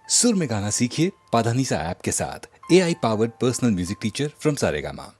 सुर में गाना सीखिए पाधानीसा ऐप के साथ। AI powered personal music teacher from Saregama.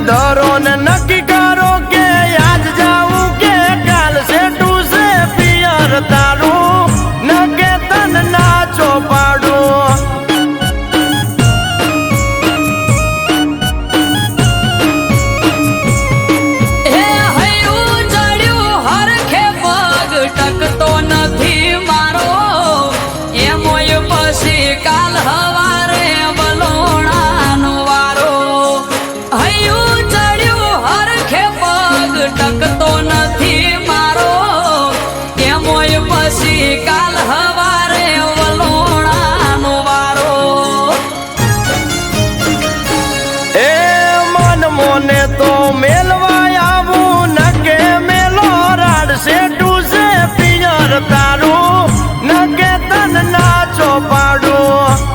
धरो ने नक्की करो के आज जाऊं के काल से टू से पियर तारू न के तन नाचो पाड़ू हे हयू चढ़्यू हर खे पग टकतो નથી મારો એમોય પછી કાલ હવારે બલોણાનો વારો હયુ ટકતો નથી મારો એમોય પછી કાલ હવારે વલોણાનો વારો એ મન મોને તો મેલવા આવું ન કે મેલો રાડ સે ટુ સે પિયર તારું ન કે તન નાચો પાડું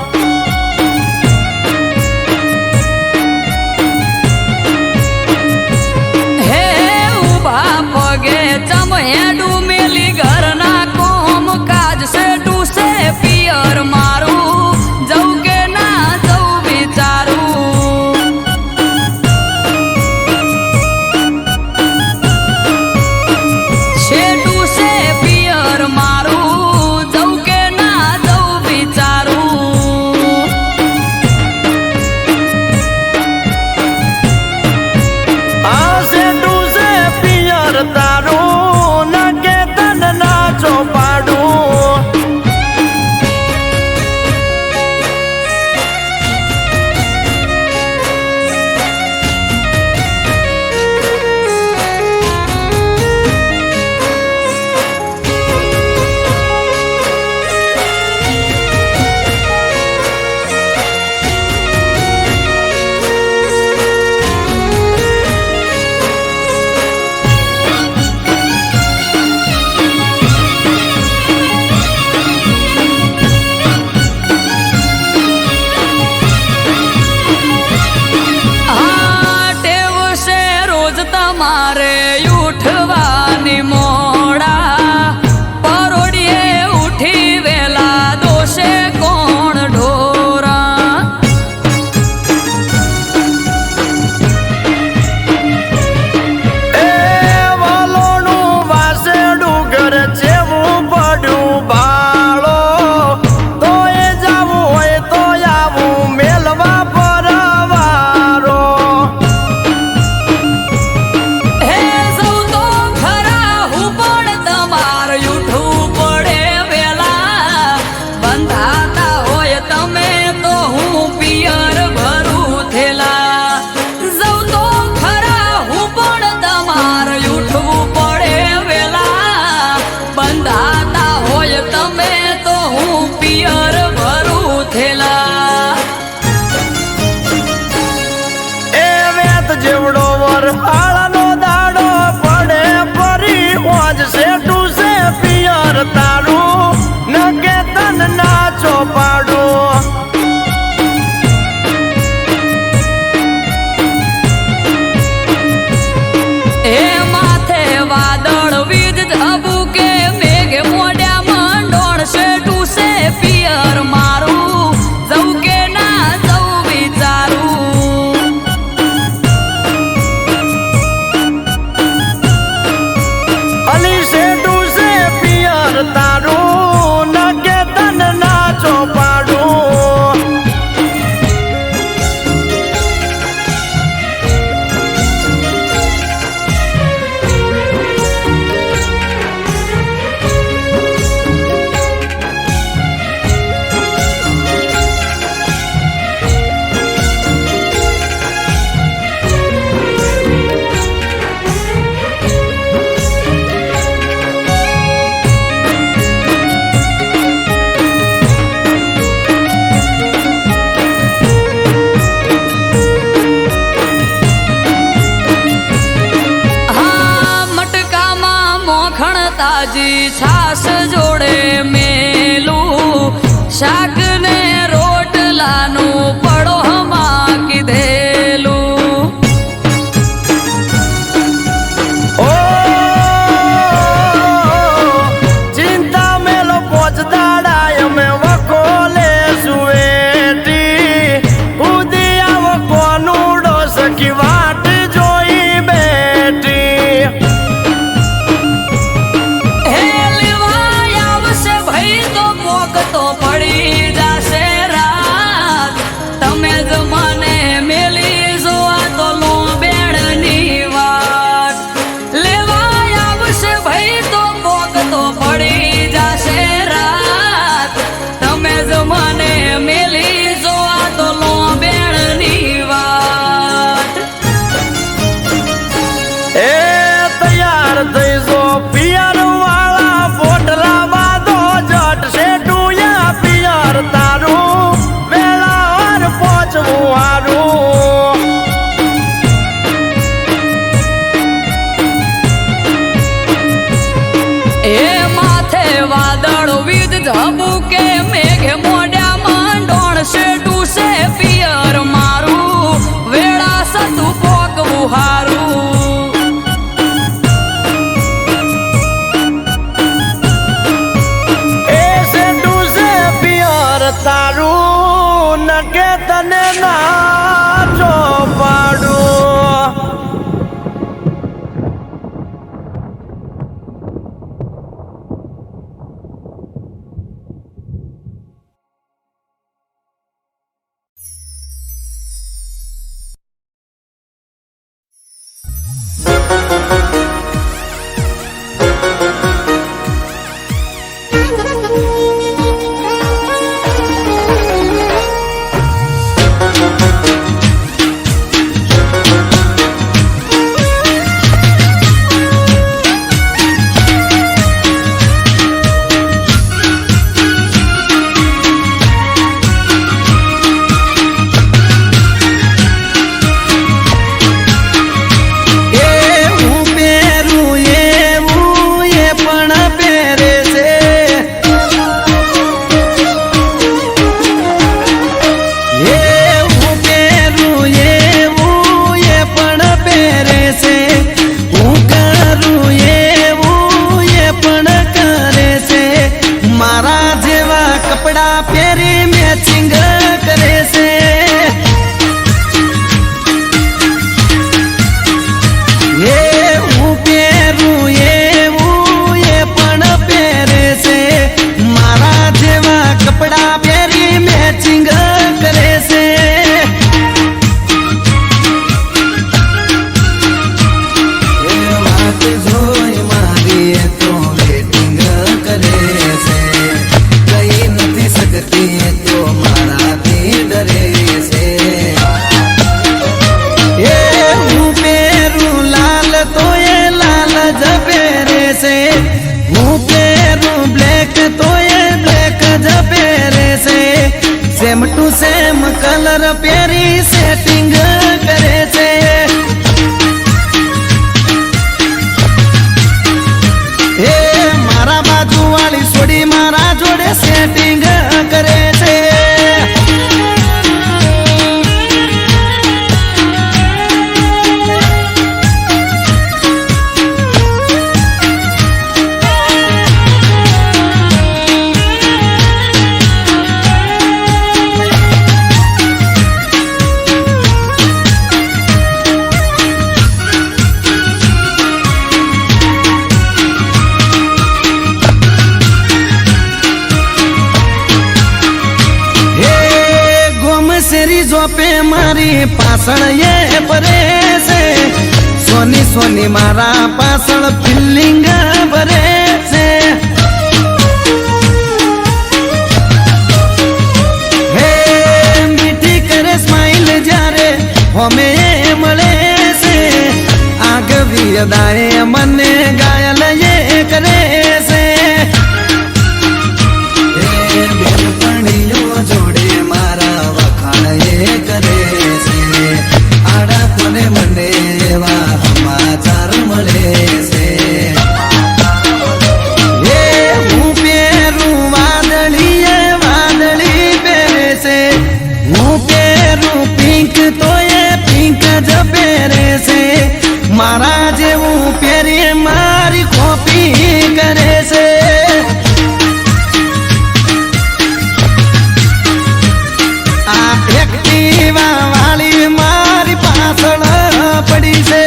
જેવડો વર આળાનો દાડો પડે પરી ઓજ સે ટુ સે પિયર તારું ન કે તન નાચો પાડું એ માથે વાદળ વીજ ધબુકે મેઘ મોડ્યા મંડોળ સે ટુ સે પિયર મારું જવું કે ના જવું વિચારું તાજી છાસ જોડે મેલું શાક ને રોટલાનું પડો હમા કીધેલું. ઓ ચિંતા મેલો પોચદાડા અમે વખોલે સુવેટી ઉદી આવો કોનુડો સખી વાટ જોઈ બેઠી. હે લેવાય આવશે ભાઈ તો પોક તો પડી જાશે રાત. તમે જ મને મેલી જોવા તો લો બેડની વાત. લેવાય આવશે ભાઈ તો પોક તો પડી જાશે રાત. તમે જ મને મેલી જોવા તો લો બેડની વાત. એ તૈયાર થઈ જો પિયર વાળા પોટલા બાંધો જટ શેઠુયા પિયર તારું વેળાવાર પહોંચવું હારું. એ માથે વાદળ વીજ ઝબુકે મેઘે મોઢામાં ડોણશે ડૂસે પિયર મારું વેળા સતું પોકવું હારું. એ શેઠું છે પિયર તારું નકે તને ના જો પાડું. सेम टू सेम कलर प्यारी सेटिंग करे छे। हे मारा बाजू वाली सोडी मारा जोड़े सेटिंग करे छे। पे मारी पासण ये परे से सोनी सोनी मारा पासण फिलिंग भरे से। हे मीठी करे स्माइल जारे हमें मले से आग भी अदाए मने घायल ये करे से। जोड़े मारा वखाण ये करे से आड़ा कोने मंडे एवा समाचार मळे से। મારા જેવું પહેરી મારી કોપી કરે છે આ એક્ટિવા વાળી મારી પાછળ પડી છે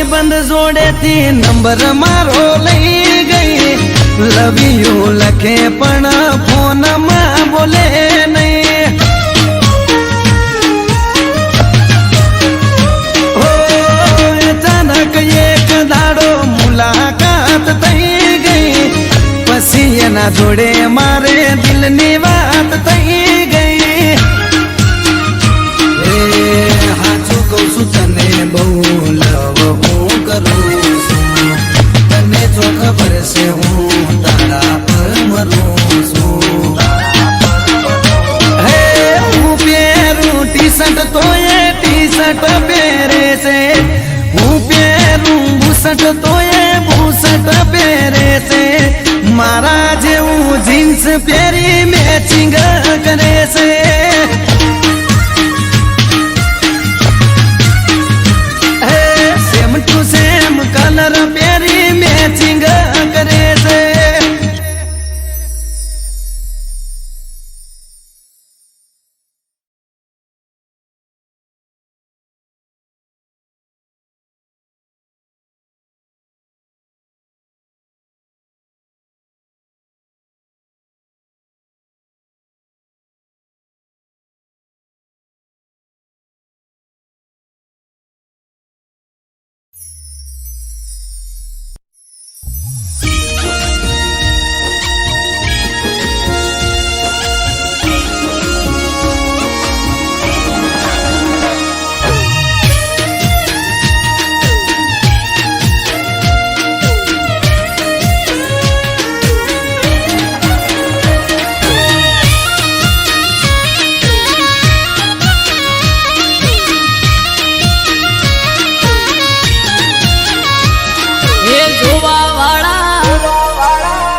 બંધ જોડેથી નંબર મારો લઈ ગઈ લવ યુ લખે પણ ફોનમાં બોલે નહીં હો અચાનક એક દાડો મુલાકાત થઈ ગઈ પછી એના જોડે મારે દિલની વાત થઈ ગઈ હાચું કહું છું તને બહુ લવ તને જો ખબર છે હું તારા પર મરું છું હે હું પહેરું ટી શર્ટ તો એ ટી શર્ટ પહેરે છે હું પહેરું બુશર્ટ તો એ બુશર્ટ પહેરે છે મારા જેવું જીન્સ પહેરી મેચિંગ કરે છે સેમ કલર પહેરી મેચિંગ કરે છે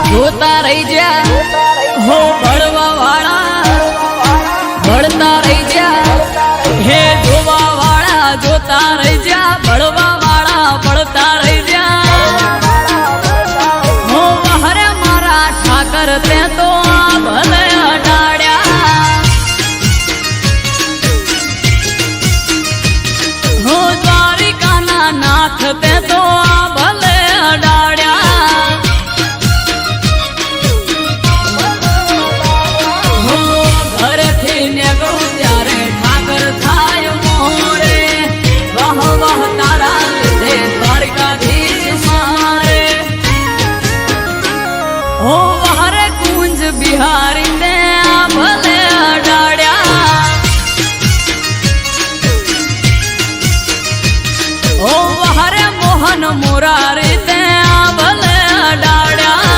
જોતા રહી જા હો ભળવા વાળા ભળતા રહી જા હે જોવા વાળા જોતા રહી જા ભળવા વાળા ભળતા રહી જા હો હરે મારા ઠાકર તે તો ભલે અડાડ્યા હો દ્વારિકાના નાથ તે તો ભલે અડાડ્યા બિહારી ને ભલે અડાડ્યા ઓ હરે મોહન મોરારી તે ભલે અડાડ્યા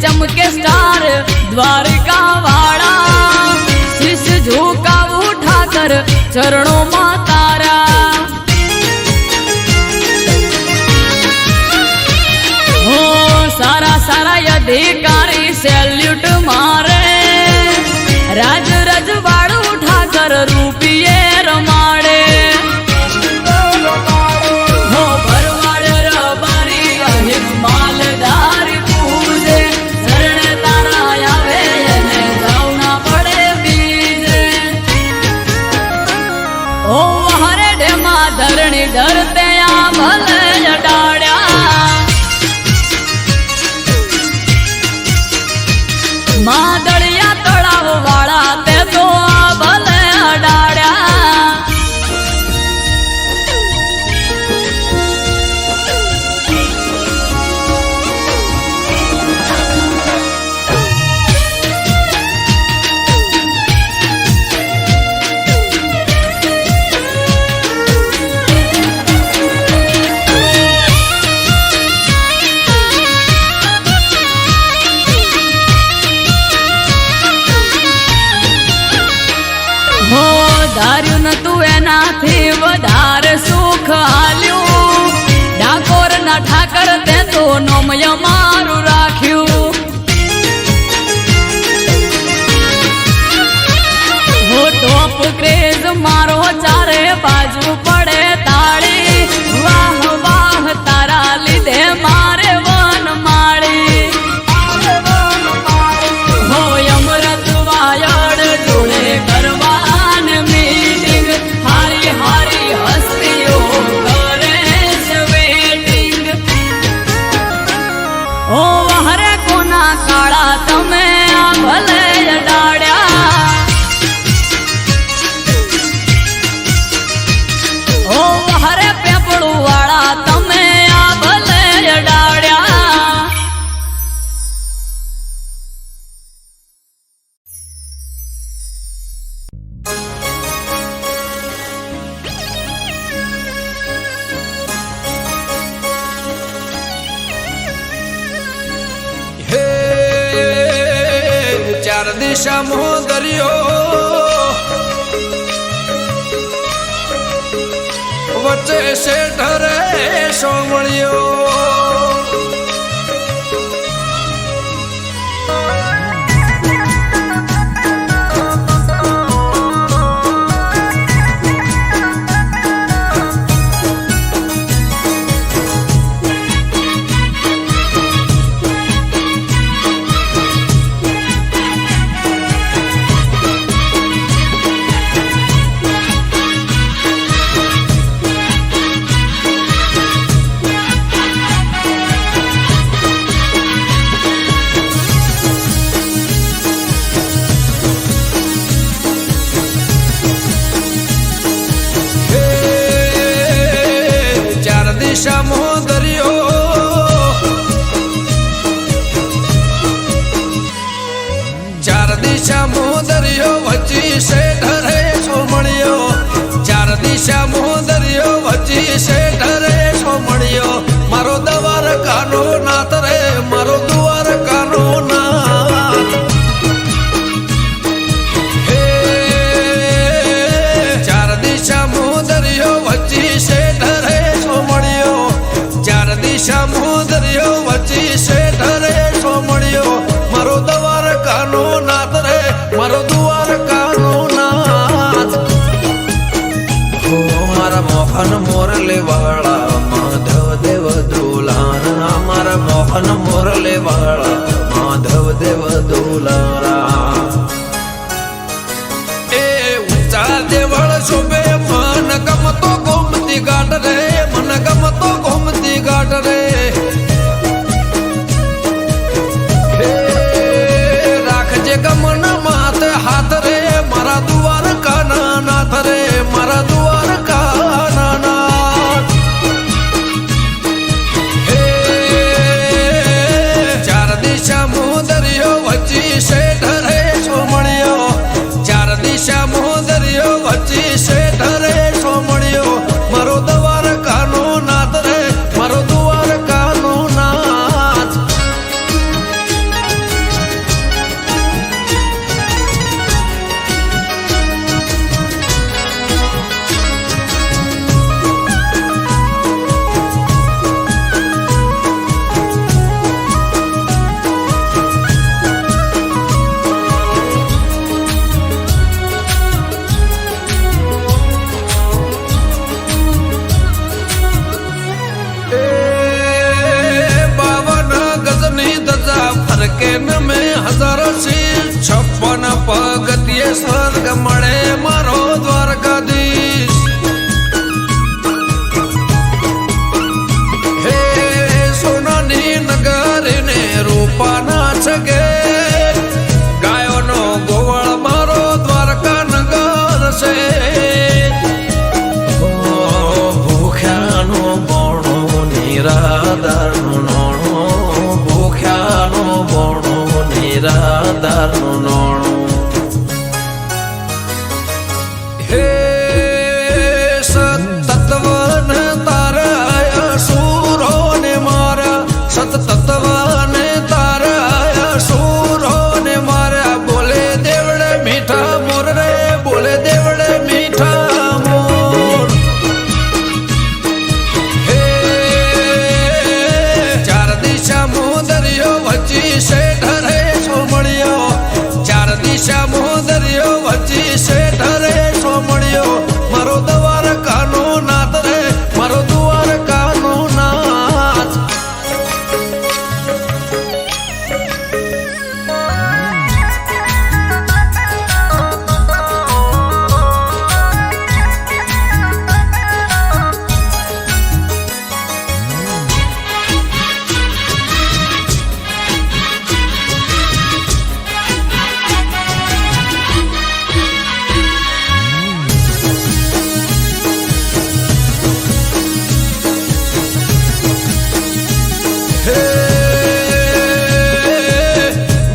चमके स्टार द्वारिका वाला शीश झुका उठाकर चरणों में तारा हो सारा सारा अधिकारी सैल्यूट मारे राज रजवाड़ उठाकर रूपिये रमाड़े हो भरवाड़ रबारी अहिम मालदार ओ ધરણી ધરતે આ ભલે અડાડ્યા માદળિયા તળાવ વાળા તે તો આ ભલે અડાડ્યા ધાર્યું નતું એનાથી વધારે સુખ હાલ્યું ડાકોર ના ઠાકર તે તો નોમય મારું રાખ્યું હો ટોપ ક્રેઝ મારો ચારે બાજુ પડે તાળી વાહ વાહ તારા લીધે મારે વન માળી હો અમૃત વાયડ જોડે કરવા કાળા તમે આ ભલે અડાડ્યા ઓ હરે પેપડું વાળા તમે આ ભલે અડાડ્યા ચાર દિશામાં દરિયો વચ્ચે શેઠ રે સોમળિયો દિશામાં દરિયો ચાર દિશામાં દરિયો વચ્ચે શેઠ રે સોમળિયો ચાર દિશામાં દરિયો વચ્ચે શેઠ રે સોમળિયો મારો દ્વારકાનો નાથ રે મારો દ્વારકાનો નાથ હે ચાર દિશામાં દરિયો વચ્ચે શેઠ રે દિશામાં દરિયો વચ્ચે શેઠ રે સોમળિયો મારો દ્વારકાનો નાથ રે મારો દ્વારકાનો નાથ મારા મોહન મોરલે વાળા માધવ દેવ દુલારા મારા મોહન મોરલે વાળા માધવ દેવ દુલારા એ ઊંચા દેવળ શોભે મન ગમતો ગોમતી ઘાટ રે મન ગમતો ગોમતી ઘાટ રે રાખજે ગમન માથ હાથ રે મારા દ્વારકાના નાથ રે મારા દ્વારકાના નાથ ચાર દિશામાં દરિયો વચ્ચે શેઠ રે સોમળિયો ચાર દિશામાં દરિયો વચ્ચે શેઠ રે સોમળિયો મારો દ્વારકાનો નાથ રે મારો દ્વારકાનો નાથ ફરકે में हजार शील 56 પગથિયે સ્વર્ગ મળે મારો દ્વારકાધીશ સંસારનું નોણું. હે સતત્વને તારા સુરો ને મારા, સતત્વને તારા સુરો ને મારા, બોલે દેવડે મીઠા મોર રે, બોલે દેવડે મીઠા મોર. હે ચાર દિશા મોદરિયો વચ્ચી શેઠ રે સોમળિયો, ચાર દિશા મોદરિયો વચ્ચી શેઠ રે સોમળિયો, મારો દ્વારકાનો નાથ રે, મારો દ્વારકાનો નાથ.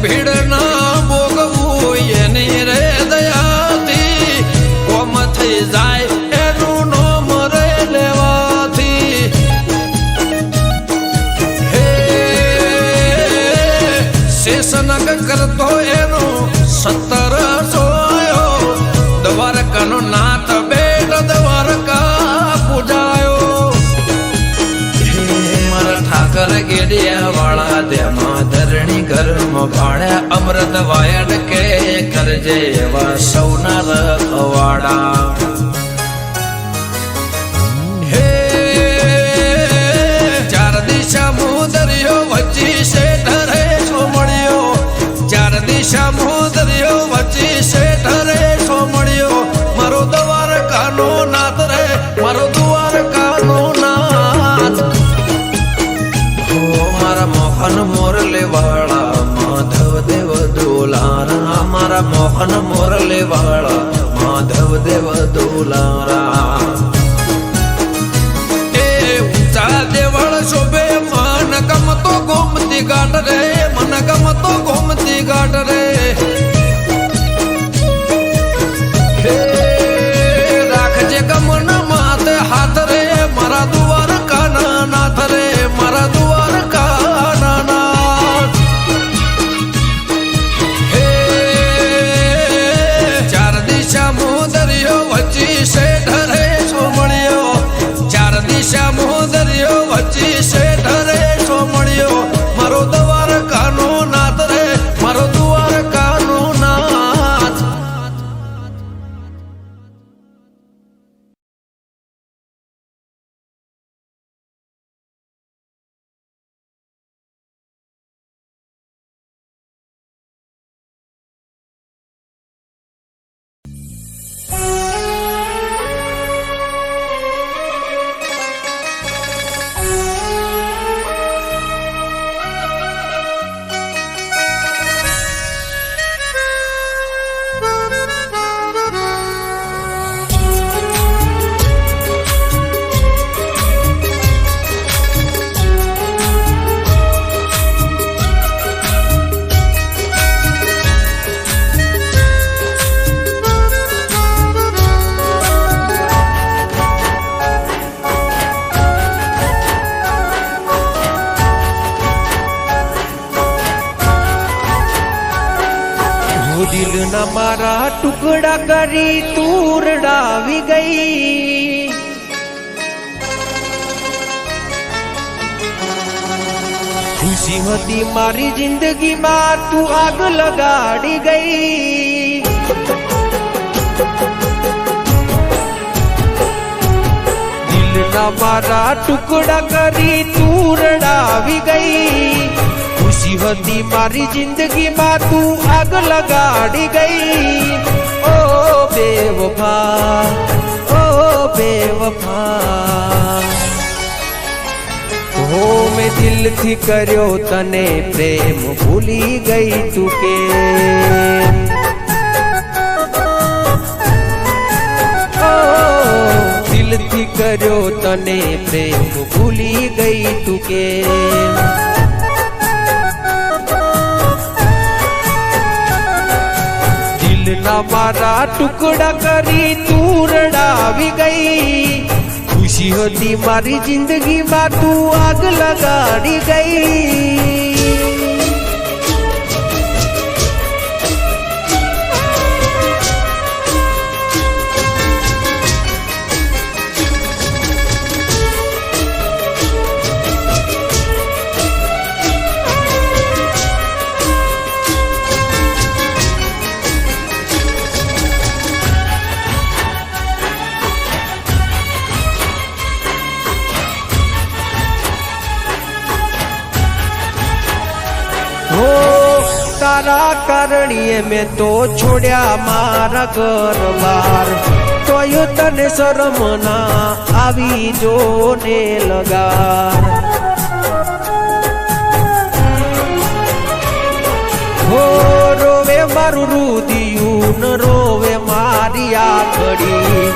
ભીડ ના ભોગવું એની રે દયાથી, કોમ થઈ જાય એનું નોમ રે લેવાથી. હે શેષનગ કરતો એનો 17 સોયો, દ્વારકાનો નાથ બેટ દ્વારકા પૂજાયો. મારા ઠાકર ગેડિયા વાળા તેમાં ધરણી ઘરમાં ભાડ્યા, અમૃત વાયડ કે કરજે એવા સૌના રખવાડા. હે ચાર દિશા મોદરિયો વચ્ચી શેઠ રે સોમળિયો, ચાર દિશા મોદરિયો વચ્ચી શેઠ રે સોમળિયો, મારો દ્વારકાનો નાથ રે, મારો દ્વારકાનો નાથ. મારા મોહન મોરલે વાળા માધવ દેવ દુલારા, મારા મોહન મોરલે વાળા માધવ દેવ દુલારા. એ ઊંચા દેવળ શોભે મન ગમતો ગોમતી ઘાટ રે, મન ગમતો ગોમતી ઘાટ રે. હે રાખજે ગમન માથે હાથ રે, મારા દ્વારકાના નાથ રે, મારા દ્વારકાના નાથ. હે ચાર દિશા મોદરિયો વચ્ચી શેઠ રે સોમળિયો, ચાર દિશા મોદરિયો વચ્ચી શેઠ રે સોમળિયો, મારો દ્વારકાનો નાથ રે, મારો દ્વારકાનો નાથ. દિલના મારા ટુકડા કરી તુરડાવી ગઈ, ખુશી હતી મારી જિંદગીમાં તું આગ લગાડી ગઈ. દિલના મારા ટુકડા કરી તુરડાવી ગઈ, ખુશી હતી મારી જિંદગીમાં તું આગ લગાડી ગઈ. ઓ બેવફા, ઓ બેવફા, હો મેં દિલથી કર્યો તને પ્રેમ, ભૂલી ગઈ તું કે. દિલથી કર્યો તને પ્રેમ, ભૂલી ગઈ તું કે. દિલના મારા ટુકડા કરી તું રડાવી ગઈ. ખુશી હતી મારી જિંદગીમાં તું આગ લગાડી ગઈ. હો તારા કારણીએ મેં તો છોડ્યા મારા ઘર બાર. તોય તને શરમ ના આવી જોને લગાર. હો રોવે મારું રુદિયું ન રોવે મારી આખડી.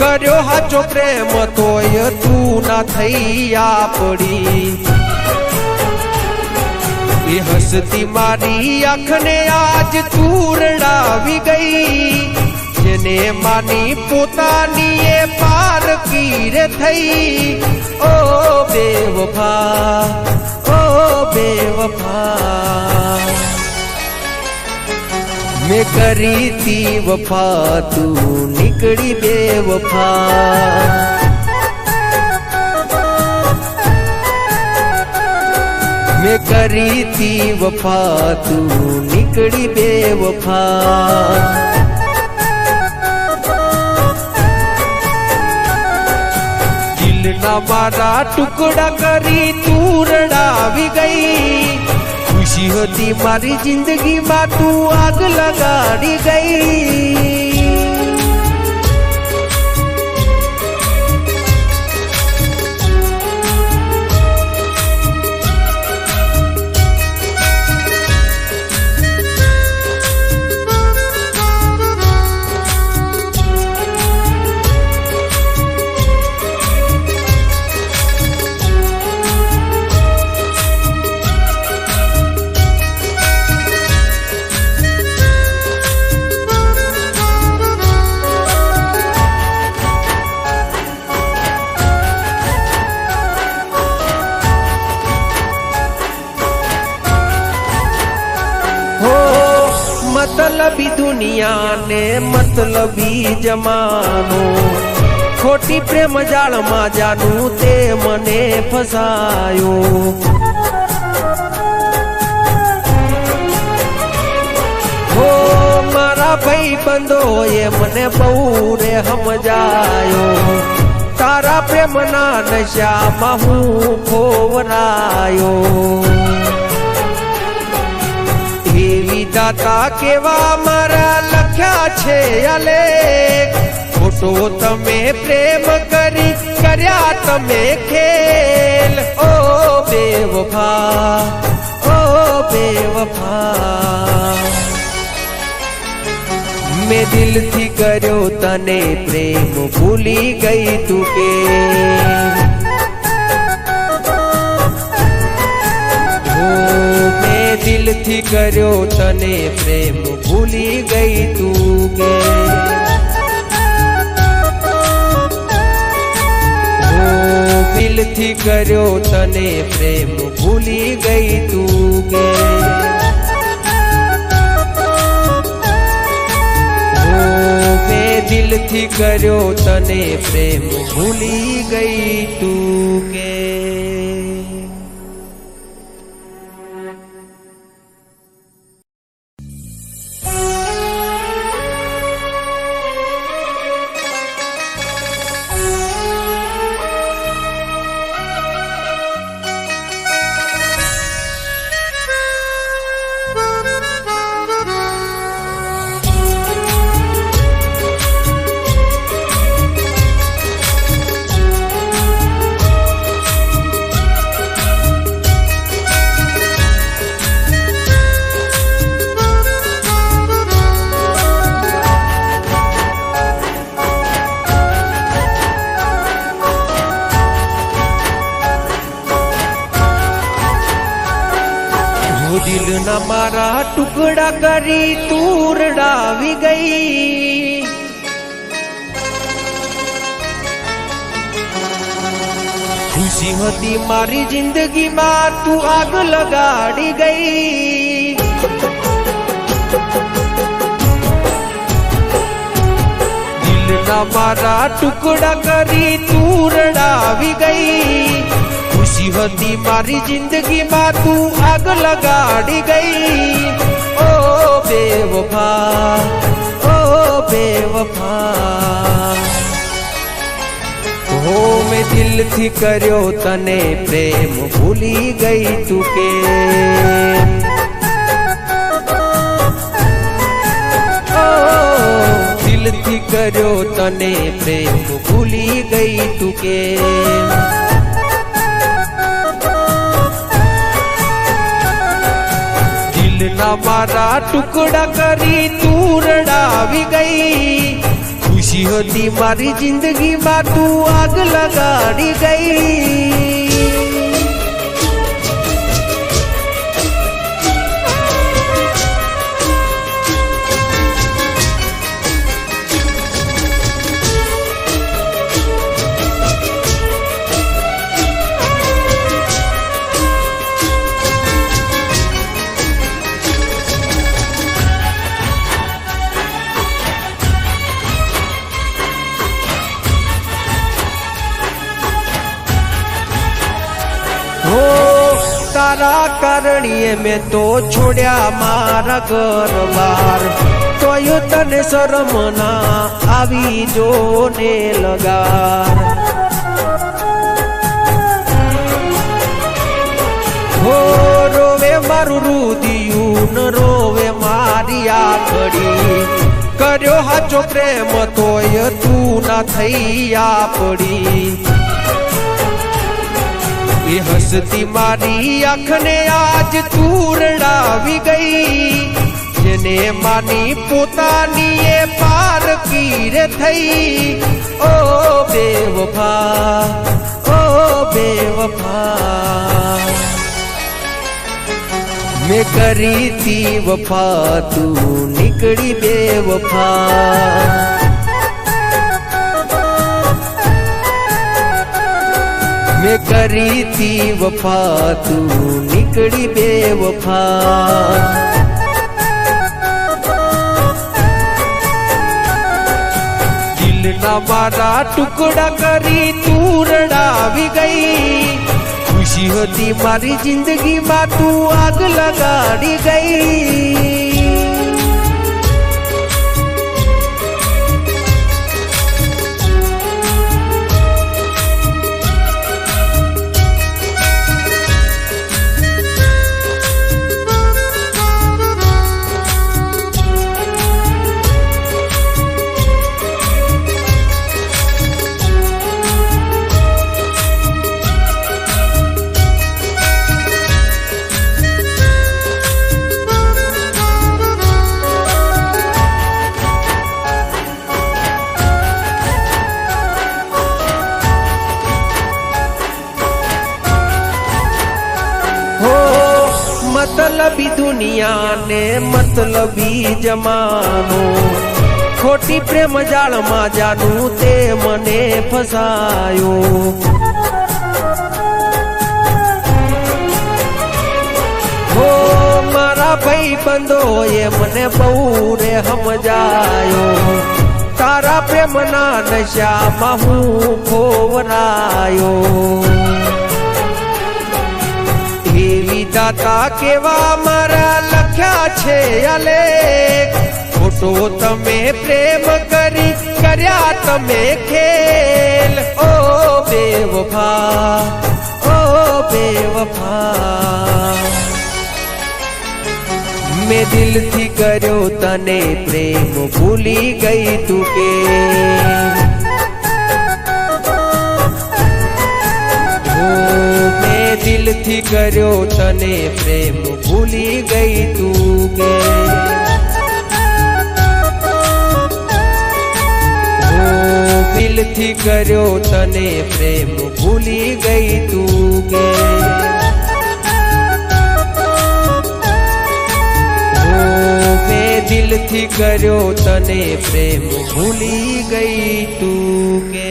કર્યો હાચો પ્રેમ તોય તું ના થઈ આપડી. એ હસતી મારી આંખને આજ તું રડાવી ગઈ. જેને માની પોતાની એ પારકી રે થઈ. ઓ બેવફા, ઓ બેવફા, મેં કરી તી વફા તું નીકળી બેવફા. મેં કરી તી વફા તું નીકળી બેવફા. દિલના મારા ટુકડા કરી તું રડાવી ગઈ. ખુશી હતી મારી જિંદગીમાં તું આગ લગાડી ગઈ. मतलबी दुनिया ने मतलबी जमानो. खोटी प्रेम जाल में जानू ते मने फसायो. हो मारा भाई बंदो ये मने बहु रे समझायो. तारा प्रेम ना नशा में हूँ खोवरायो. દાતા કેવા મારા લખ્યા છે આલેખ. ખોટો તમે પ્રેમ કરી કર્યા તમે ખેલ. ઓ બેવફા, ઓ બેવફા, મેં દિલથી કર્યો તને પ્રેમ ભૂલી ગઈ તું કે. દિલથી કર્યો તને પ્રેમ ભૂલી ગઈ તું કે. દિલથી કર્યો તને પ્રેમ ભૂલી ગઈ તું કે. મેં દિલથી કર્યો તને પ્રેમ ભૂલી ગઈ તું કે. દિલના મારા ટુકડા કરી તું રડાવી ગઈ. ખુશી હતી મારી જિંદગીમાં તું આગ લગાડી ગઈ. દિલના મારા ટુકડા કરી તું રડાવી ગઈ. ખુશી હતી મારી જિંદગીમાં તું આગ લગાડી ગઈ. ઓ બેવફા, ઓ બેવફા, હો મેં દિલથી કર્યો તને પ્રેમ ભૂલી ગઈ તું કે. દિલથી કર્યો તને પ્રેમ ભૂલી ગઈ તું કે. દિલના મારા ટુકડા કરી તું રડાવી ગઈ. ખુશી હતી મારી જિંદગીમાં તું આગ લગાડી ગઈ. તારા કારણીએ મેં તો છોડ્યા મારા ઘર બાર. તોય તને શરમ ના આવી જો ને લગાર. હો રોવે મારું રુદિયું ન રોવે મારી આખડી. કર્યો હાચો પ્રેમ તોય તું ના થઈ આપડી. એ હસતી મારી આંખને આજ તું રડાવી ગઈ. જેને માની પોતાની એ પારકી રે થઈ. ઓ બેવફા, ઓ બેવફા, મેં કરી તી વફા તું નીકળી બેવફા. મેં કરી તી વફા તું નીકળી બેવફા. દિલના મારા ટુકડા કરી તું રડાવી ગઈ. ખુશી હતી મારી જિંદગીમાં તું આગ લગાડી ગઈ. मतलबी दुनिया ने मतलबी जमानो. खोटी प्रेम जाल में जानू ते मने फसायो. हो मारा भाई बंदो ये मने बहु रे समझायो. तारा प्रेम ना नशा में हूँ खोवरायो. दाता केवा मारा लख्या छे अलेख. खोटो तमे प्रेम करी कर्या तमे खेल. ओ बेवफा, ओ बेवफा, मैं दिल थी कर्यो तने प्रेम भूली गई तू के. दिल थी कर्यो तने प्रेम भूली गई तू के. दिल थी कर्यो तने प्रेम भूली गई तू के. દિલથી કર્યો તને પ્રેમ ભૂલી ગઈ તું કે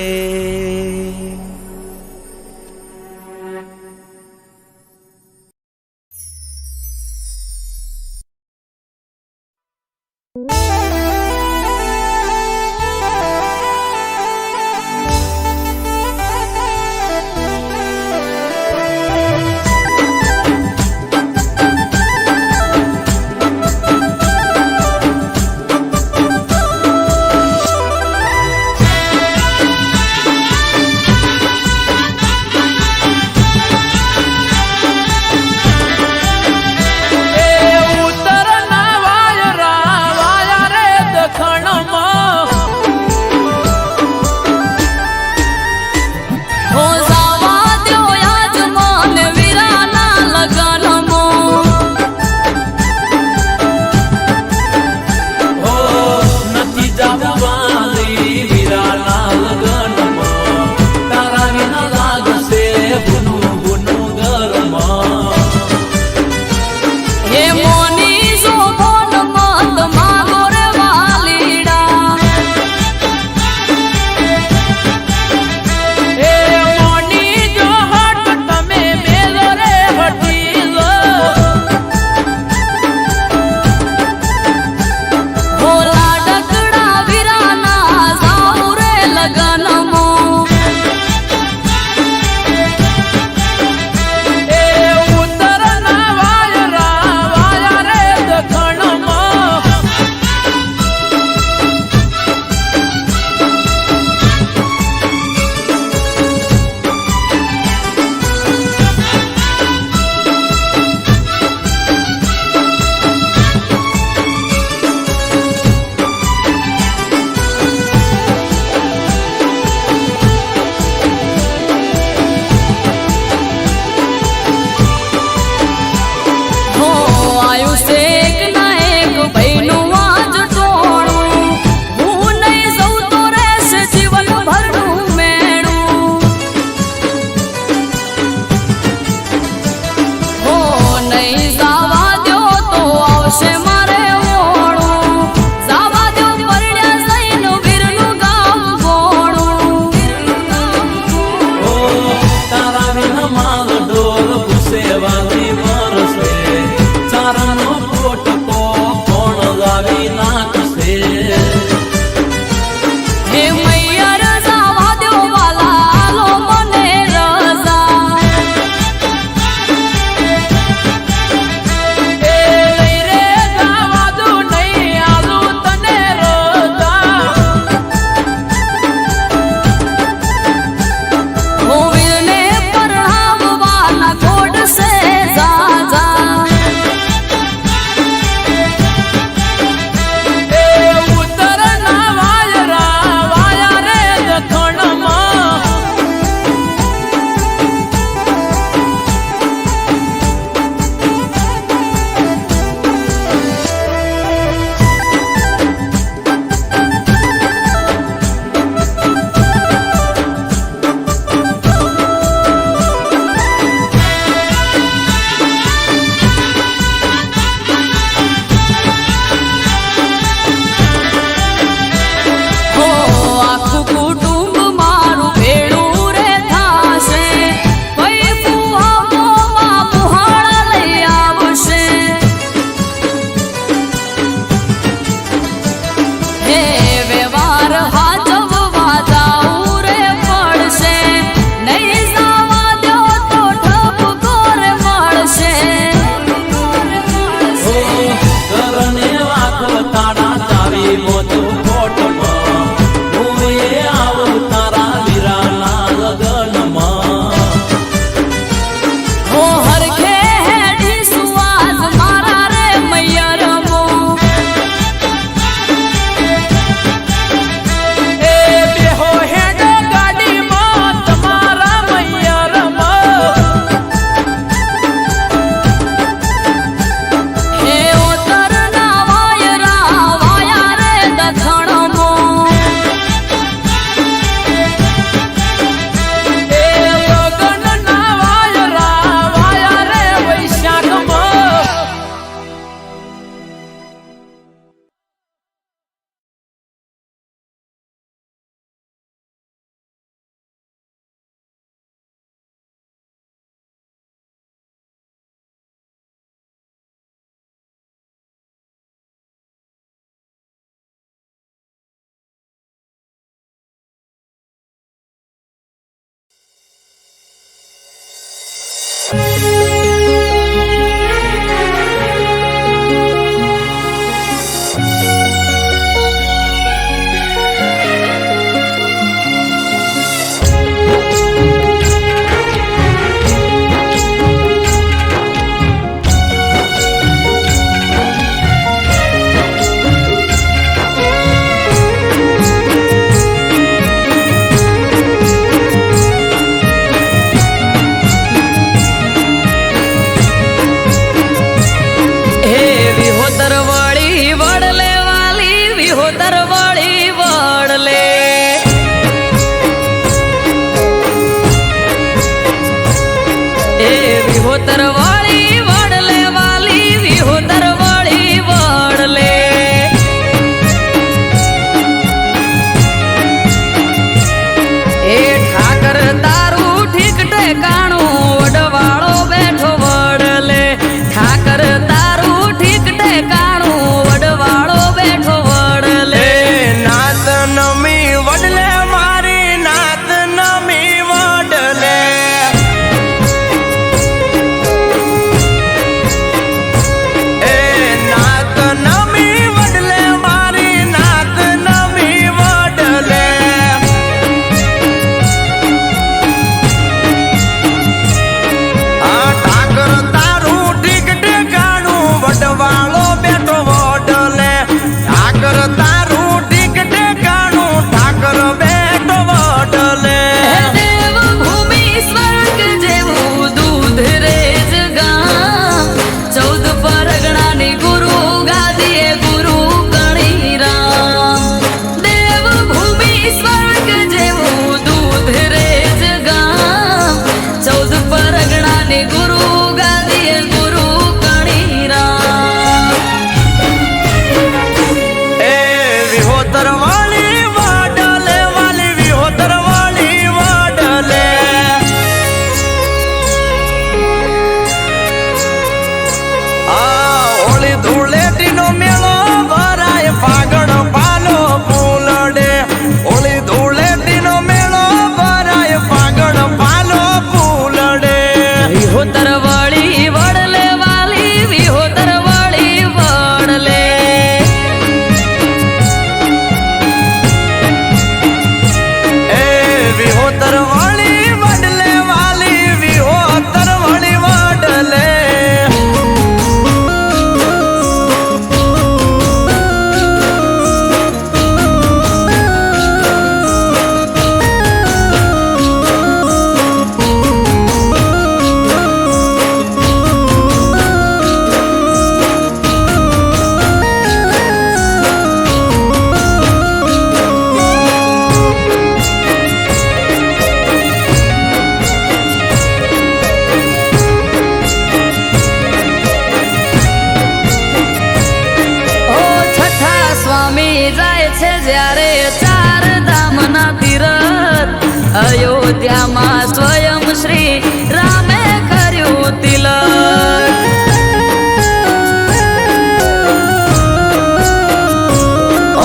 અયોધ્યામાં સ્વયં શ્રી રામે કર્યું તિલક.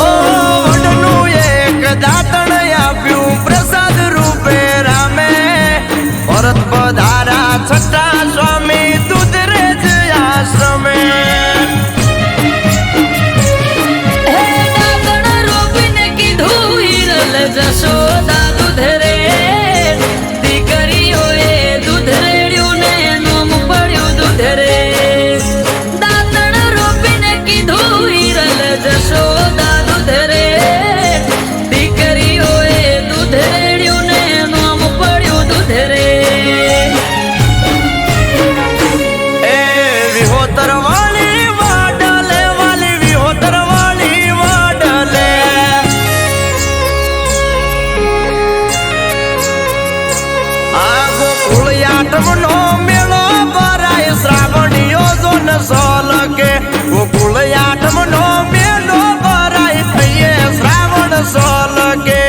ઓ વડનું એક દાતણ આપ્યું પ્રસાદ રૂપે રામે, ભરત પધારા છઠ્ઠા સ્વામી દૂધરેજ આશ્રમે. હે દાતણ રોપીને કીધું હિરલ જશોદા દૂધરે, દીકરીઓએ દૂધ રેડ્યું ને નોમ પડ્યું દૂધરે. દાતણ રોપીને કીધું હિરલ જશોદા દૂધરે, દીકરીઓએ દૂધ રેડ્યું ને નોમ પડ્યું દૂધરે. એ વિહોતર વાળી વાડલે વાલી વિહોતર વાળી વાડલે, આ ગોકુળ આઠમનો મેળો ભરાય શ્રાવણીઓ જોન સોલકે. ગોકુળ આઠમનો મેળો ભરાય થઈએ શ્રાવણ સોલકે.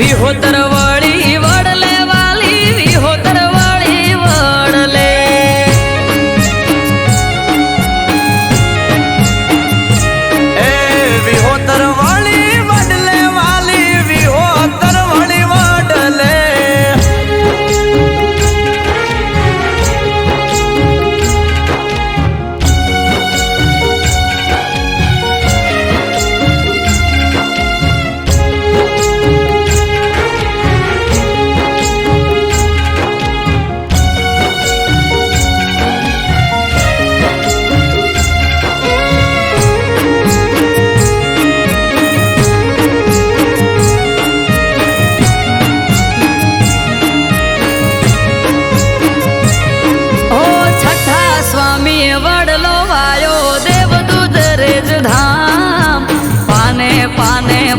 વિહોતર વળી વડલે વાલી વિહોતર વળી વડલે. એ વિહોતર વાળી વડલે વાલી વિહોતર વાળી વડલે.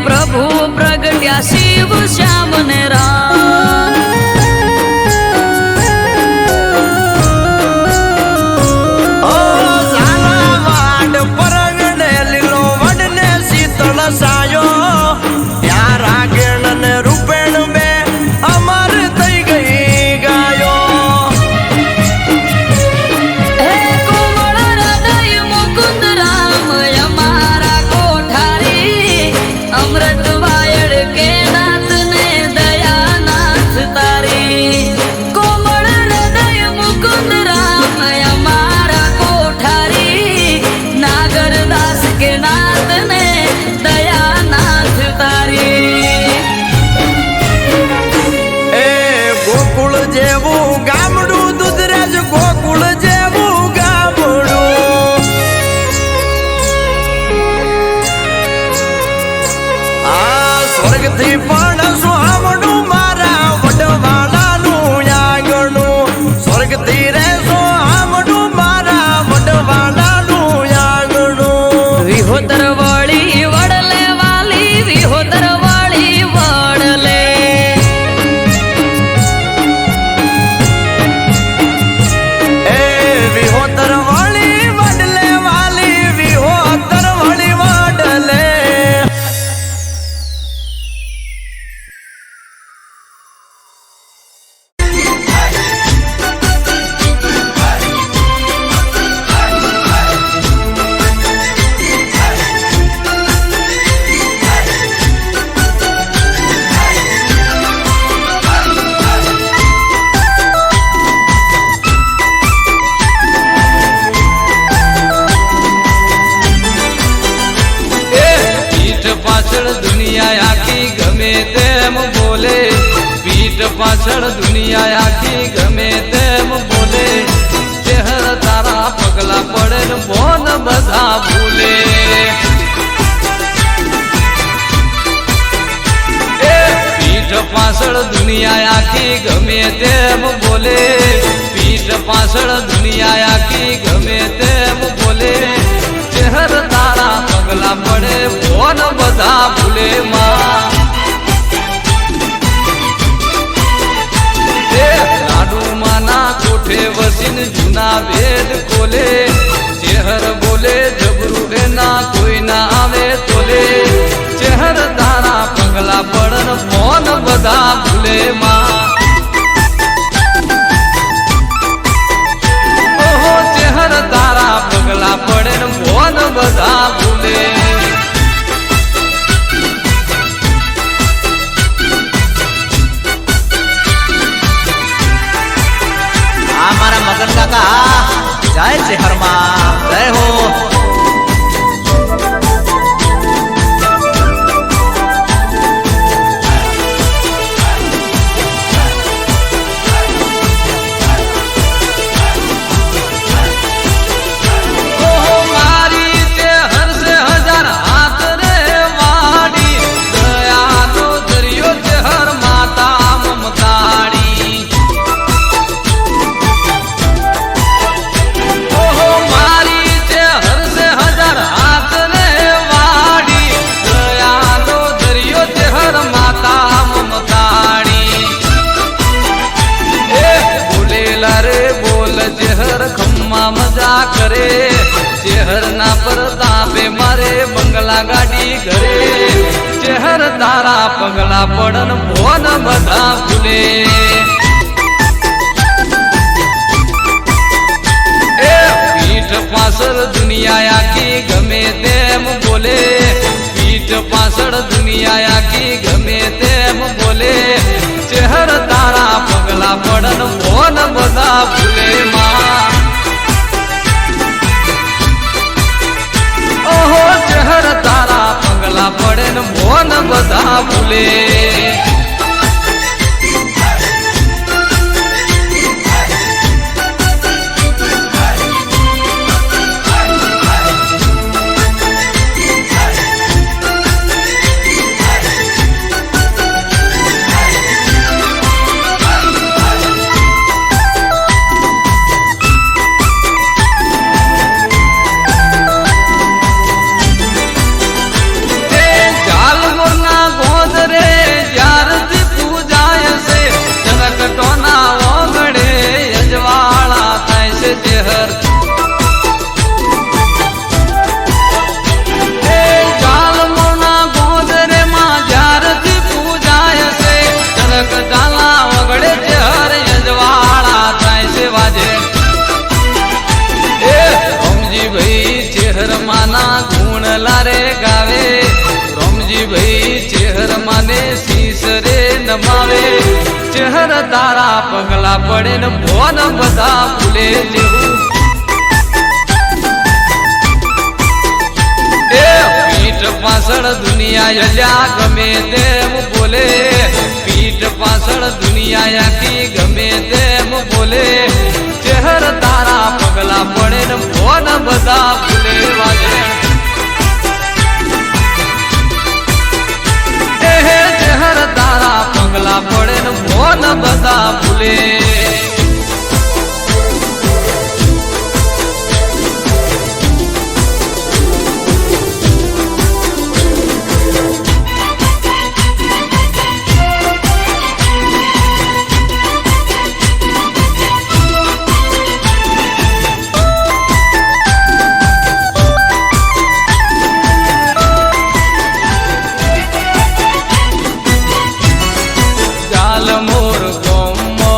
પ્રભુ પ્રગટ્યા શિવ શ્યામ ને રામ ઝાલાવાડ પરગડે લીલો વડને શીતળ સાયો ત્યાં રાગેણ ને રૂપેણ બે અમર થઈ ગઈ ગાયો હે કોમળ હૃદય મુકુંદ રામ અમારા કોઠારી અમૃત વાયડ કે નાથ ને દયાનાથ તારી કોમળ હૃદય મુકુંદ રામ અમારા કોઠારી નાગરદાસ કે નાથ ને દયાનાથ તારી એ ગોકુળ જેવું ગામડું દુધરેજ ગોકુળ જેવું ગામડું આ સ્વર્ગથી પણ સુહામણું મારા વડવાલાનું આંગણું સ્વર્ગથી રે સુહામણું મારા વડવાલાનું આંગણું વિહોતર વળી વડલે વાલી વિહોતર વળી વડલે એ વિહોતર વળી વડલે વાલી વિહોતર વળી વડલે પીઠ પાછળ દુનિયા આખી ગમે તેમ બોલે પીઠ પાછળ દુનિયા આખી ગમે તેમ બોલે ચહેર તારા પગલા પડે ને બોન બધા ભૂલે એ પીઠ પાછળ દુનિયા આખી ગમે તેમ બોલે પીઠ પાછળ દુનિયા આખી ગમે તેમ બોલે ચહેર તારા પગલા પડે બોન બધા ભૂલે માં એ લાડુ માના કોઠે વસીને જૂના વેદ ખોલે ચહેર બોલે જબરું એના કોઈ ના આવે તોલે ચહેર તારા પગલા પડન બોન બધા ભૂલે માં ઓહો ચહેર તારા પગલા પડે ને બોન બધા ભૂલે આ મારા મગન કાકા જય શહેરમાં જય હો ઓહો મારી તે હરસે હજાર હાથ રે વાડી દયાનો દરિયો ચહેર માતા મમતાડી ઓહો મારી તે હરસે હજાર હાથ રે વાડી દયાનો દરિયો ચહેર માતા મમતાડી એ બોલેલા રે બોલ ચહેર ખમ્મા મજા કરે ચહેર ના પરતાપે મારે બંગલા ગાડી ઘરે ચહેર તારા પગલા પડન ભોન બધા ભૂલે એ પીઠ પાછળ દુનિયા આખી ગમે તેમ બોલે પીઠ પાછળ દુનિયા આખી ગમે તેમ બોલે ચહેર તારા પગલા પડન ભોન બધા ભૂલે માં ઓહો ચહેર તારા પગલા પડે ને ભોન બધા ભૂલે ચહેર તારા પગલા પડે ને ભોન બધા ભૂલે જેવું એ પીઠ પાછળ દુનિયા અલ્યા ગમે તેમ બોલે પીઠ પાછળ દુનિયા આખી ગમે તેમ બોલે ચહેર તારા પગલા પડે ને ભોન બધા ભૂલે વાજે ચહેર તારા પગલા પડે ને ભોન બધા ભૂલે મોર ગોમો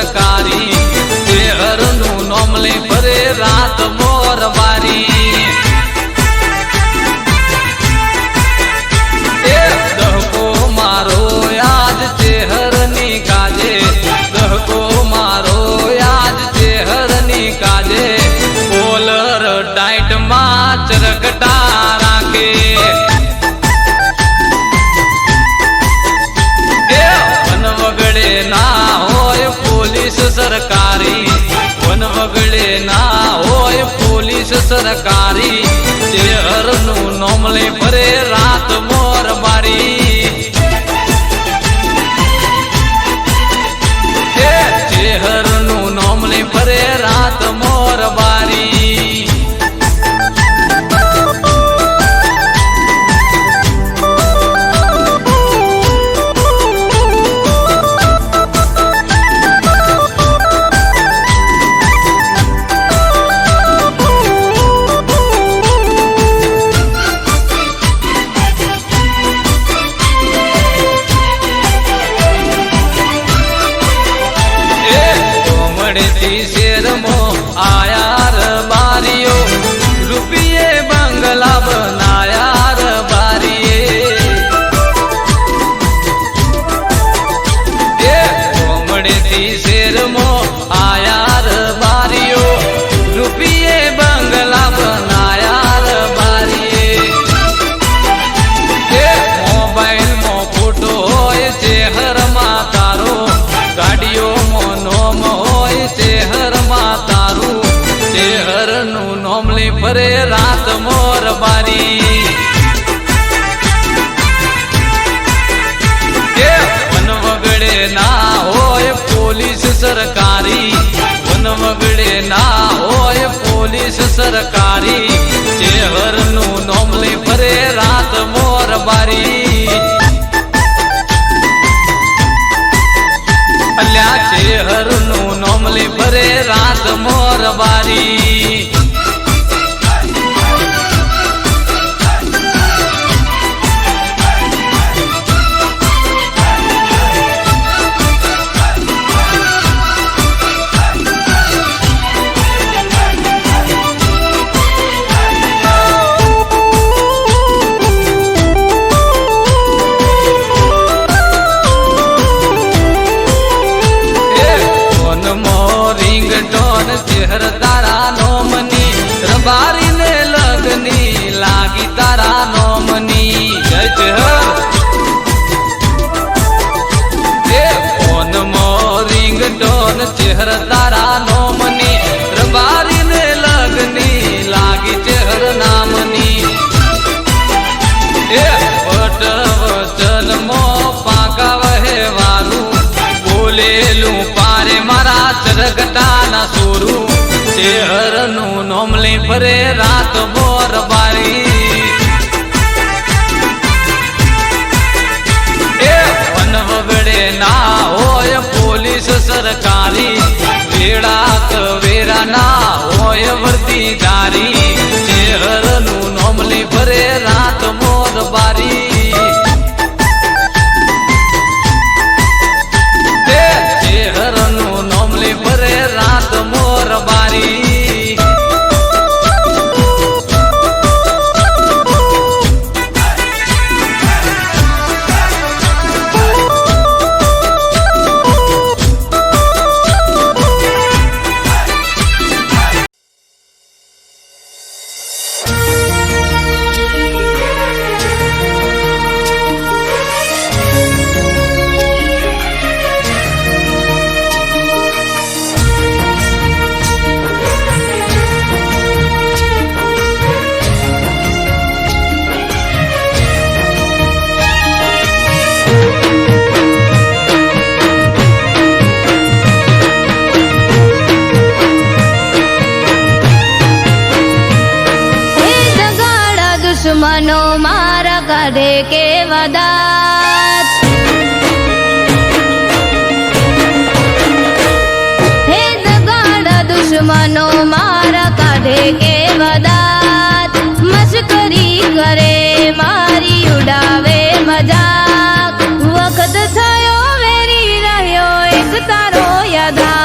સરકારી શહેરનું નોમ લઈ ફરે રાત મોર બારી દહકો મારો યાદ ચેહરની કાજે દહકો મારો યાદ ચેહરની કાજે કોલર ટાઈટમાં ચરકટા રાખે વન વગડે ના હોય પોલીસ સરકારી વન વગડે ના હોય પોલીસ સરકારી શહેરનું નોમ લઈ ફરે રાત મોર બારી શહેરનું નોમ લઈ ફરે રાત મોર બારી શેરમો આયાર બારીઓ રૂપિયે બંગલા બનાયાર બારીએ કોમડેથી શેરમો આયાર બારીઓ રૂપિયે બંગલા બનાયાર બારીએ મોબાઈલમાં ફોટો હોય ચહેરમાં તારો ગાડીઓમાં નોમ હોય શહેરમાં તારું શહેરનું નોમ લઈ ફરે રાત મોર બારી વન વગડે ના હોય પોલીસ સરકારી વન વગડે ના હોય પોલીસ સરકારી શહેરનું નોમ લઈ ફરે રાત મોર બારી અલ્યા શહેરનું નોમ લઈ ફરે રાત મોર બારી ચહેર તારા નોમની રબારીને લગની લાગી તારા નોમની જય ચહેર ફોન મો રિંગટોન ચહેર તારા નોમની રબારીને લગની લાગી ચહેર નામની પટ વચન મો પાકા વહેવાનું બોલેલું પારે મારા ચરગટાના સોરું શહેરનું નોમ લઈ ફરે રાત મોર બારી વન વગડે ના હોય પોલીસ સરકારી વેળા વેરા ના હોય વર્દીદારી શહેરનું નોમ લઈ ફરે રાત મોર બારી શહેરનું નોમ લઈ ફરે રાત મોર બારી दुश्मनो मारा काढे के वदात हे दगाड़ा दुश्मनो मारा काढे के वदात मस्करी करे मारी उड़ावे मजाक वक्त थयो वेरी रह्यो एक तारो यादा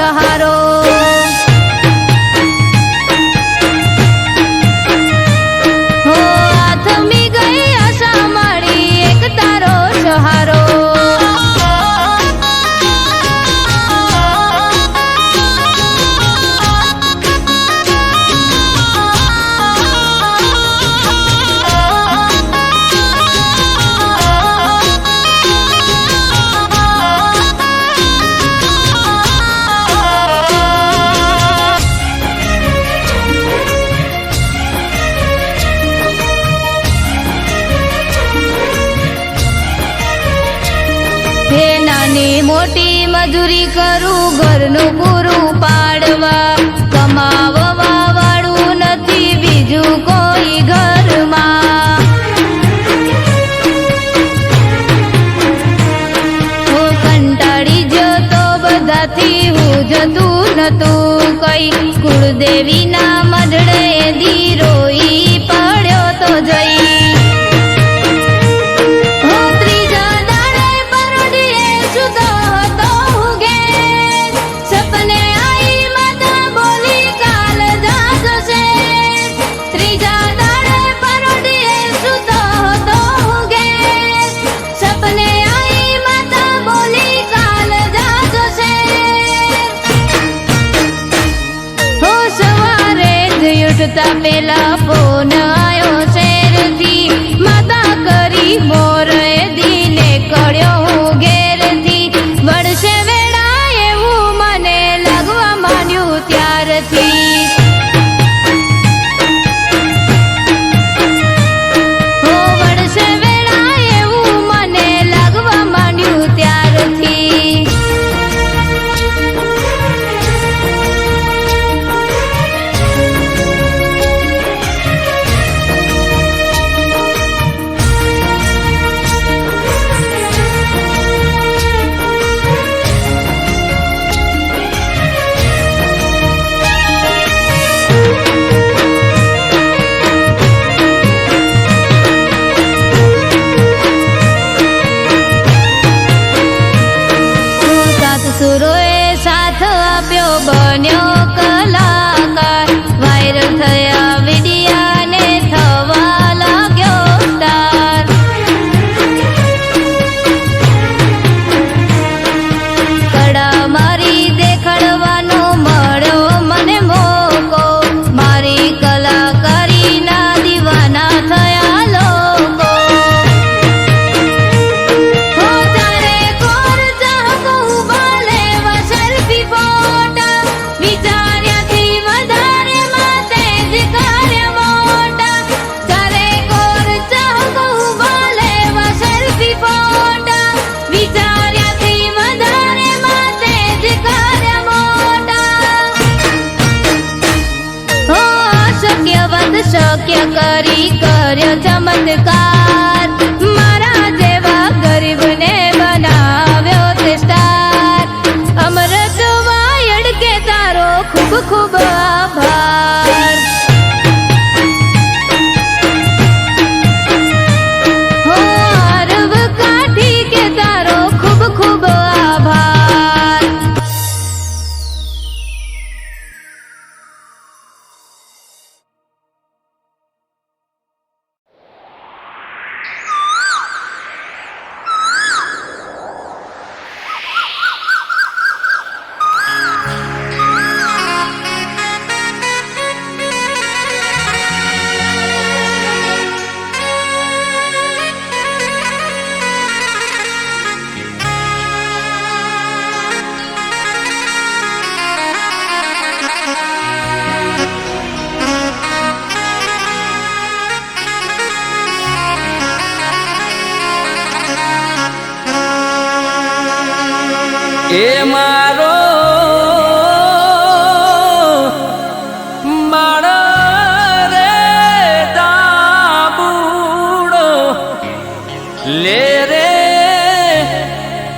સહારો હો આથમી ગઈ આશા મળી એક તારો સહારો હે નાની મોટી મજૂરી કરું ઘરનું પૂરું પાડવા કમાવવા વાળું નથી બીજું કોઈ ઘરમાં હું કંટાળી જતો બધાથી હું જતું નતું કઈ કુળદેવીના મઢડે દી રોઈ પડ્યો તો જઈ ઉઠતા પેલા ફોન આયો શેરથી માતા કરી મોર દીને કળ્યો હું ઘેરથી વળશે વેળા એવું મને લાગવા માંડ્યું ત્યારથી હો વળશે વેળા એવું મને લાગવા માંડ્યું ત્યારથી સુરોએ સાથ આપ્યો બન્યો કલાકાર વાયરલ થયા વિડિયા ને થવા લાગ્યો સ્ટાર કડા મારી દેખાડવાનો મળ્યો મને મોકો મારી કલાકારીના દીવાના થયા લોકો શક્ય કરી કર્યો ચમત્કાર મારા જેવા ગરીબને બનાવ્યો તે સ્ટાર અમૃત વાયડ કે તારો ખૂબ ખૂબ આભાર હો અરબ કાઠી કે તારો ખૂબ ખૂબ આભાર એ મારો મારા રે દાબુડો લે રે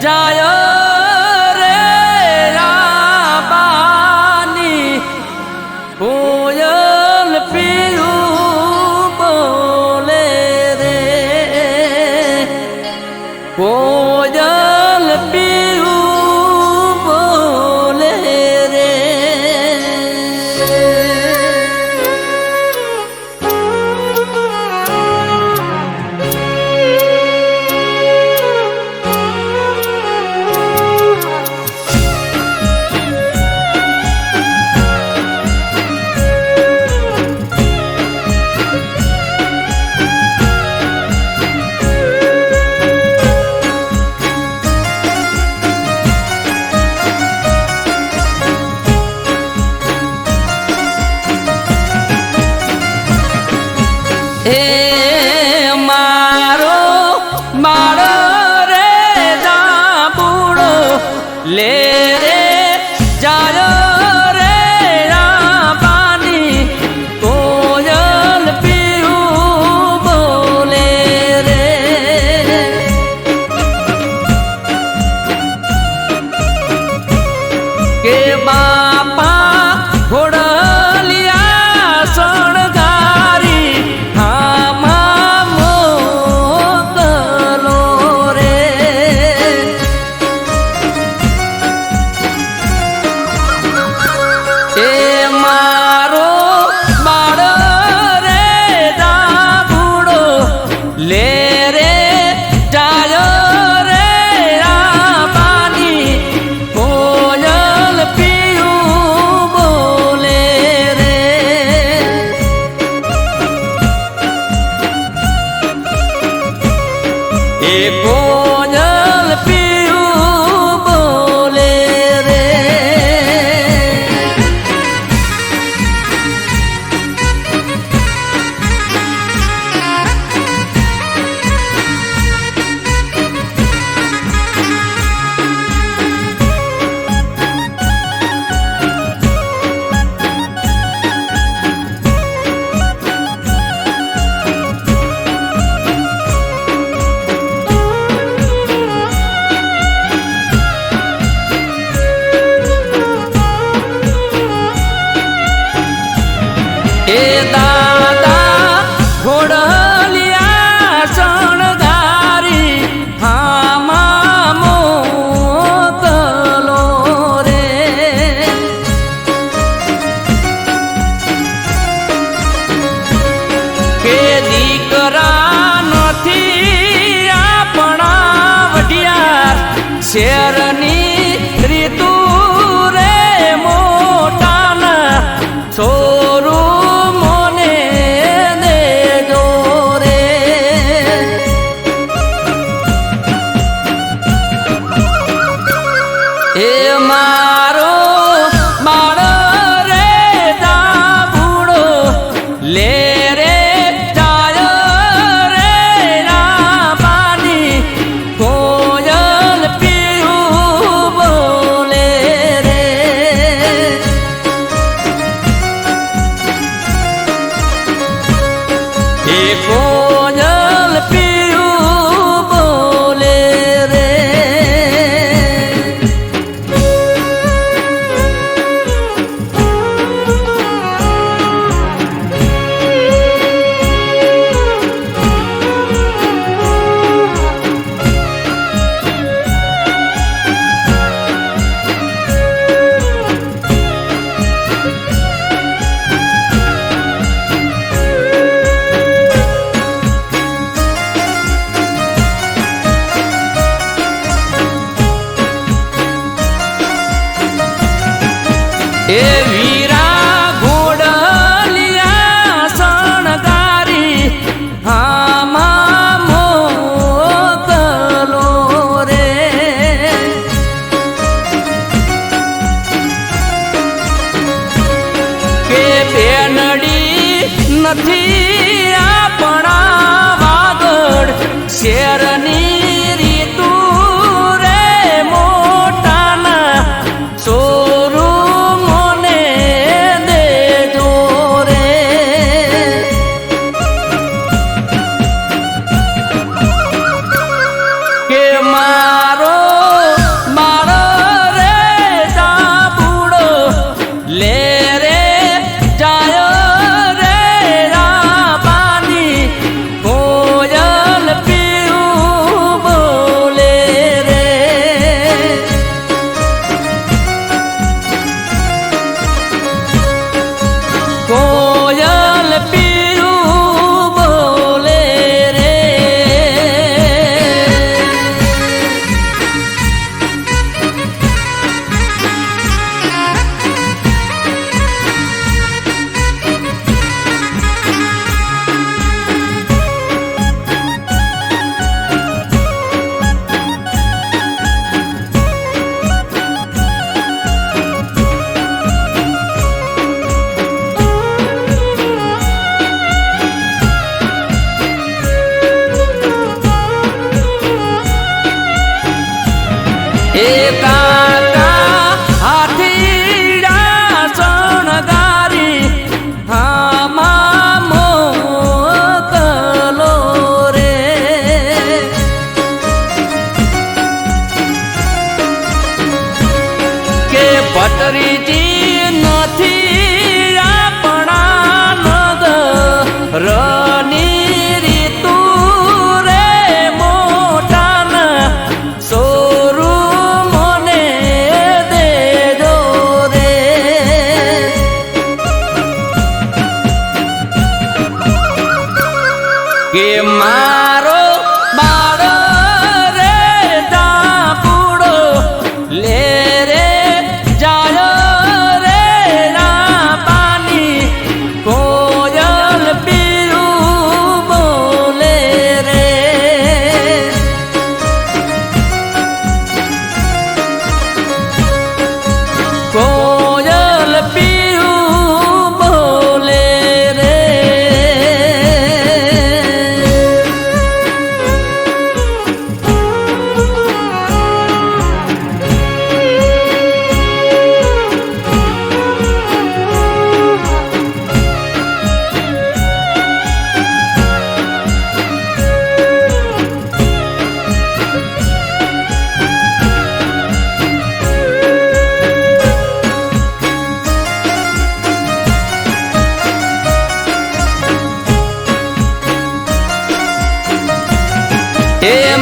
જાય રે રાબાની કોયલ પીયું બોલે રે કોયલ પીયું લે રે જાયો રે રાબાની કોયલ પીયું બોલે રે કે બાપા ઘોડલિયા શણગારી આમાં મોકલો રે એ મારો બાળ રે દાભુડો લે રે જાયો રે રાબાની કોયલ પીયું બોલે રે એ કોયલ પીયું બોલે રે એ દાદા ઘોડલિયા શણગારી આમાં મોકલો રે કે દીકરા નથી આપણા વઢિયાર શેરની રીતુ રે મોટાના છોરું મોને દેજો રે એ મારો બાળ રે દાભુડો લે રે જાયો રે રાબાની કોયલ પીયું બોલે રે એ કોયલ પીયું બોલે રે એ વીરા ઘોડલિયા શણગારી આમાં મોકલો રે કે બેનડી નથી આપણા વાગડ શેરની રીતુ રે મોટાના સોરું મોને દેજો રે કે મારો મારો રે દાભુડો લે રે જાયો રે રાબાની કોયલ પીયું એ કાકા હાથીડા શણગારી હામાં મોકલો રે કે ભટરીજી નથી આપણા નગરની રીતુ રે મોટાના સોરું મને દેજો રે કે મારો બાળ રે ડાપુડો લે રે જાય રે ના પાણી કોયલ પીયું બોલે રે કોયલ પીયું બોલે રે એ